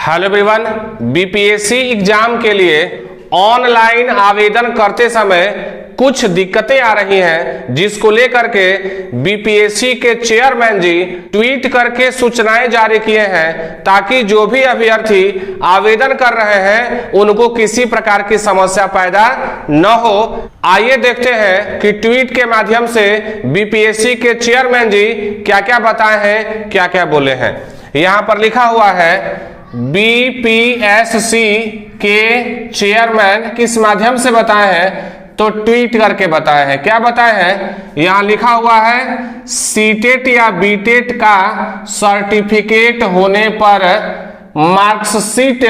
Hello everyone, BPSC exam के लिए online आवेदन करते समय कुछ दिक्कतें आ रही हैं, जिसको लेकर के बीपीएससी के चेयरमैन जी ट्वीट करके सूचनाएं जारी किए हैं ताकि जो भी अभ्यर्थी आवेदन कर रहे हैं उनको किसी प्रकार की समस्या पैदा न हो। आइए देखते हैं कि ट्वीट के माध्यम से बीपीएससी के चेयरमैन जी क्या क्या बताए हैं, क्या क्या बोले हैं। यहां पर लिखा हुआ है बीपीएससी के चेयरमैन किस माध्यम से बताए हैं, तो ट्वीट करके बताए हैं। क्या बताए हैं, यहां लिखा हुआ है सीटेट या बीटेट का सर्टिफिकेट होने पर मार्क्सशीट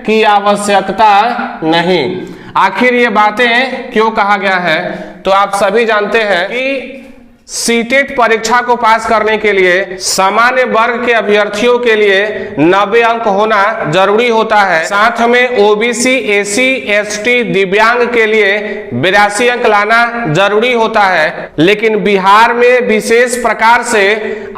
की आवश्यकता नहीं। आखिर ये बातें क्यों कहा गया है, तो आप सभी जानते हैं कि सीटेट परीक्षा को पास करने के लिए सामान्य वर्ग के अभ्यर्थियों के लिए 90 अंक होना जरूरी होता है। साथ में ओबीसी, एससी, एसटी, दिव्यांग के लिए 82 अंक लाना जरूरी होता है। लेकिन बिहार में विशेष प्रकार से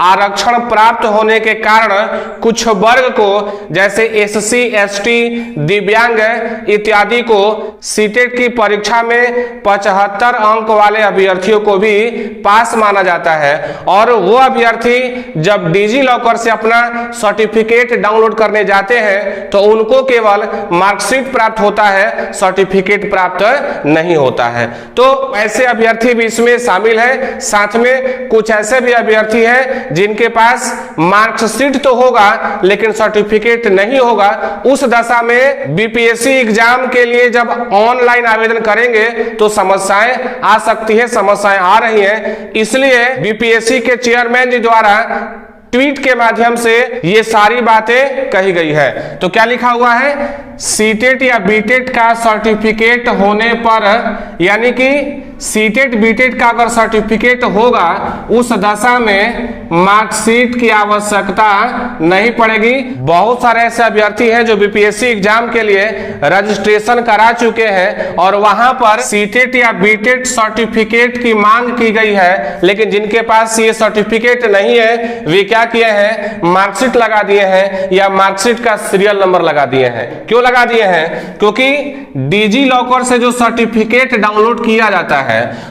आरक्षण प्राप्त होने के कारण कुछ वर्ग को, जैसे एससी, एसटी, दिव्यांग इत्यादि को सीटेट की परीक्षा में 75 अंक वाले अभ्यर्थियों को भी पास माना जाता है। और वो अभ्यर्थी जब डिजी लॉकर से अपना सर्टिफिकेट डाउनलोड करने जाते हैं तो उनको केवल मार्कशीट प्राप्त होता है, सर्टिफिकेट प्राप्त नहीं होता है। तो ऐसे अभ्यर्थी भी इसमें शामिल है। साथ में कुछ ऐसे भी अभ्यर्थी हैं जिनके पास मार्कशीट तो होगा लेकिन सर्टिफिकेट नहीं होगा। उस दशा में बीपीएससी एग्जाम के लिए जब ऑनलाइन आवेदन करेंगे तो समस्याएं आ सकती है, समस्याएं आ रही हैं। इसलिए बीपीएससी के चेयरमैन जी द्वारा ट्वीट के माध्यम से ये सारी बातें कही गई है। तो क्या लिखा हुआ है, सीटेट या बीटेट का सर्टिफिकेट होने पर, यानी कि सीटेट बीटेट का अगर सर्टिफिकेट होगा उस दशा में मार्कशीट की आवश्यकता नहीं पड़ेगी। बहुत सारे ऐसे अभ्यर्थी हैं जो बीपीएससी एग्जाम के लिए रजिस्ट्रेशन करा चुके हैं और वहां पर सीटेट या बीटेट सर्टिफिकेट की मांग की गई है, लेकिन जिनके पास ये सर्टिफिकेट नहीं है वे क्या किए हैं, मार्कशीट लगा दिए हैं या मार्कशीट का सीरियल नंबर लगा दिए हैं। क्यों लगा दिए हैं, क्योंकि डिजी लॉकर से जो सर्टिफिकेट डाउनलोड किया जाता है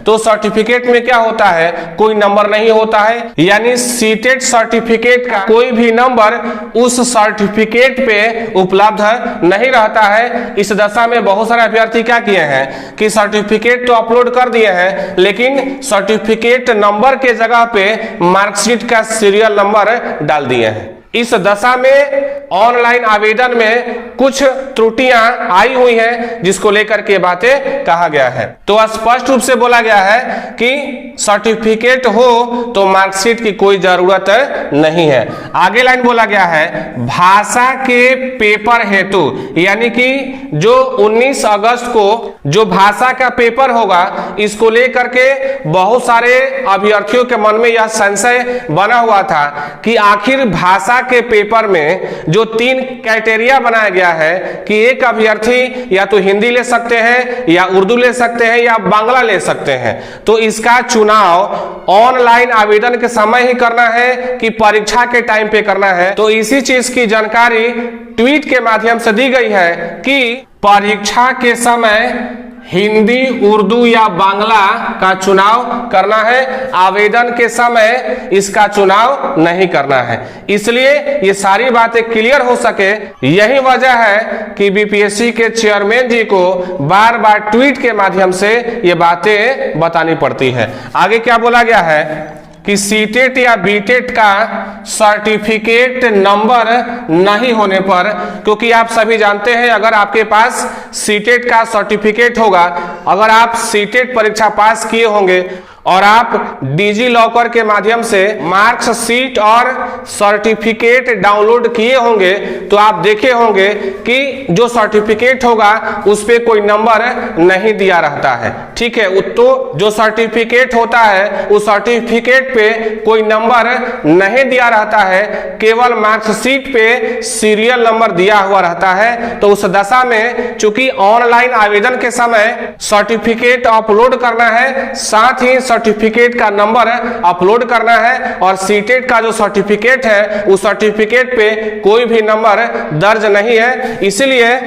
तो सर्टिफिकेट में क्या होता है, कोई नंबर नहीं होता है, यानी सीटेट सर्टिफिकेट का कोई भी नंबर उस सर्टिफिकेट पे उपलब्ध नहीं रहता है। इस दशा में बहुत सारे अभ्यर्थी क्या किए हैं कि सर्टिफिकेट तो अपलोड कर दिए हैं लेकिन सर्टिफिकेट नंबर के जगह पे मार्कशीट का सीरियल नंबर डाल दिए हैं। इस दशा में ऑनलाइन आवेदन में कुछ त्रुटियां आई हुई हैं जिसको लेकर के बातें कहा गया है। तो स्पष्ट रूप से बोला गया है कि सर्टिफिकेट हो तो मार्कशीट की कोई जरूरत नहीं है। आगे लाइन बोला गया है भाषा के पेपर हेतु, यानी कि जो 19 अगस्त को जो भाषा का पेपर होगा इसको लेकर के बहुत सारे अभ्यर्थियों के मन में यह संशय बना हुआ था कि आखिर भाषा के पेपर में जो 3 क्राइटेरिया बनाया गया है कि एक अभ्यर्थी या तो हिंदी ले सकते हैं या उर्दू ले सकते हैं या बांग्ला ले सकते हैं, तो इसका चुनाव ऑनलाइन आवेदन के समय ही करना है कि परीक्षा के टाइम पे करना है। तो इसी चीज की जानकारी ट्वीट के माध्यम से दी गई है कि परीक्षा के समय हिंदी, उर्दू या बांग्ला का चुनाव करना है, आवेदन के समय इसका चुनाव नहीं करना है। इसलिए ये सारी बातें क्लियर हो सके, यही वजह है कि बीपीएससी के चेयरमैन जी को बार बार ट्वीट के माध्यम से ये बातें बतानी पड़ती है। आगे क्या बोला गया है कि सीटेट या बीटेट का सर्टिफिकेट नंबर नहीं होने पर, क्योंकि आप सभी जानते हैं अगर आपके पास सीटेट का सर्टिफिकेट होगा, अगर आप सीटेट परीक्षा पास किए होंगे और आप डिजी लॉकर के माध्यम से मार्कशीट और सर्टिफिकेट डाउनलोड किए होंगे तो आप देखे होंगे कि जो सर्टिफिकेट होगा उस पे कोई नंबर नहीं दिया रहता है। ठीक है, तो जो सर्टिफिकेट होता है उस सर्टिफिकेट पे कोई नंबर नहीं दिया रहता है, केवल मार्कशीट पे सीरियल नंबर दिया हुआ रहता है। तो उस दशा में चूंकि ऑनलाइन आवेदन के समय सर्टिफिकेट अपलोड करना है, साथ ही सर्टिफिकेट का नंबर अपलोड करना है और सीटेट का जो सर्टिफिकेट है उस सर्टिफिकेट पे कोई भी नंबर दर्ज नहीं है, इसलिए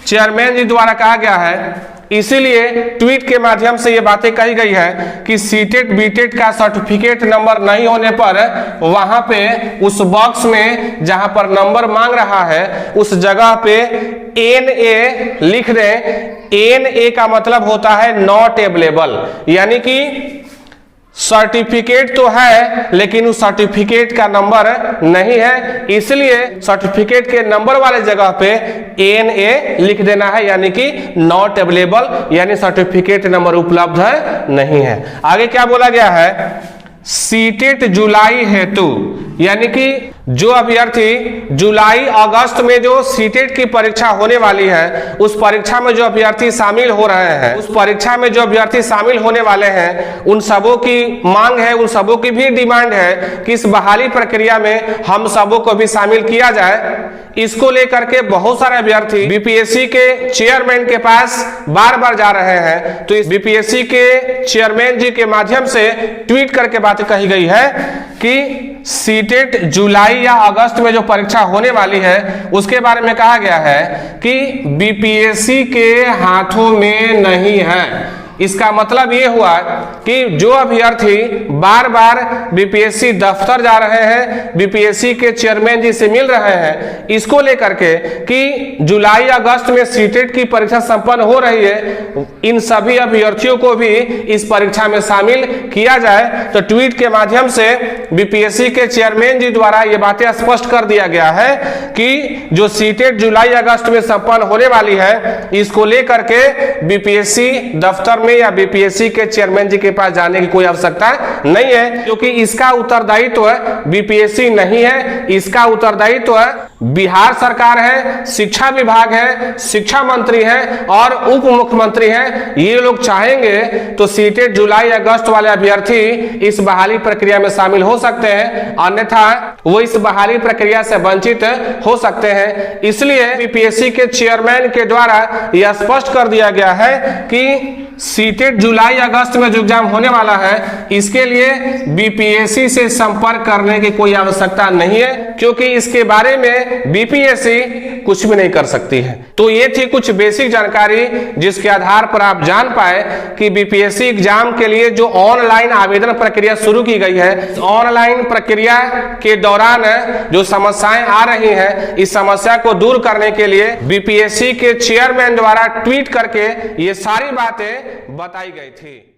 चेयरमैन जी द्वारा कहा गया है, इसीलिए ट्वीट के माध्यम से ये बातें कही गई है कि सीटेट बीटेट का सर्टिफिकेट नंबर नहीं होने पर वहां पे उस बॉक्स में जहां पर नंबर मांग रहा है उस जगह पे NA लिख दें। NA का मतलब होता है नॉट अवेलेबल, यानी कि सर्टिफिकेट तो है लेकिन उस सर्टिफिकेट का नंबर नहीं है, इसलिए सर्टिफिकेट के नंबर वाले जगह पे NA लिख देना है, यानी कि नॉट अवेलेबल, यानी सर्टिफिकेट नंबर उपलब्ध नहीं है। आगे क्या बोला गया है, सीटेट जुलाई हेतु, यानी कि जो अभ्यर्थी जुलाई अगस्त में जो सीटेट की परीक्षा होने वाली है उस परीक्षा में जो अभ्यर्थी शामिल हो रहे हैं, उस परीक्षा में जो अभ्यर्थी शामिल होने वाले हैं उन सबों की मांग है, उन सबों की भी डिमांड है कि इस बहाली प्रक्रिया में हम सबों को भी शामिल किया जाए। इसको लेकर के बहुत सारे अभ्यर्थी बीपीएससी के चेयरमैन के पास बार बार जा रहे हैं, तो इस बीपीएससी के चेयरमैन जी के माध्यम से ट्वीट करके बात कही गई है कि सीटेट जुलाई या अगस्त में जो परीक्षा होने वाली है उसके बारे में कहा गया है कि बीपीएससी के हाथों में नहीं है। इसका मतलब ये हुआ कि जो अभ्यर्थी बार बार बीपीएससी दफ्तर जा रहे हैं, बीपीएससी के चेयरमैन जी से मिल रहे हैं, इसको लेकर के कि जुलाई अगस्त में सीटेट की परीक्षा संपन्न हो रही है, इन सभी अभ्यर्थियों को भी इस परीक्षा में शामिल किया जाए। तो ट्वीट के माध्यम से बीपीएससी के चेयरमैन जी द्वारा ये बातें स्पष्ट कर दिया गया है कि जो सीटेट जुलाई अगस्त में संपन्न होने वाली है इसको लेकर के बीपीएससी दफ्तर में या बीपीएससी के चेयरमैन जी के पास जाने की कोई आवश्यकता नहीं है, क्योंकि इसका उत्तरदायित्व बीपीएससी नहीं है, इसका उत्तरदायित्व बिहार सरकार है, शिक्षा विभाग है, शिक्षा मंत्री है और उप मुख्यमंत्री है। ये लोग चाहेंगे तो सीटेट जुलाई अगस्त वाले अभ्यर्थी इस बहाली प्रक्रिया में शामिल हो सकते हैं, अन्यथा वो इस बहाली प्रक्रिया से वंचित हो सकते हैं। इसलिए बीपीएससी के चेयरमैन के द्वारा यह स्पष्ट कर दिया गया है कि सीटेट जुलाई अगस्त में जो एग्जाम होने वाला है इसके लिए बीपीएससी से संपर्क करने की कोई आवश्यकता नहीं है, क्योंकि इसके बारे में बीपीएससी कुछ भी नहीं कर सकती है। तो ये थी कुछ बेसिक जानकारी जिसके आधार पर आप जान पाए कि बीपीएससी एग्जाम के लिए जो ऑनलाइन आवेदन प्रक्रिया शुरू की गई है, ऑनलाइन प्रक्रिया के दौरान जो समस्याएं आ रही हैं इस समस्या को दूर करने के लिए बीपीएससी के चेयरमैन द्वारा ट्वीट करके ये सारी बातें बताई गई थी।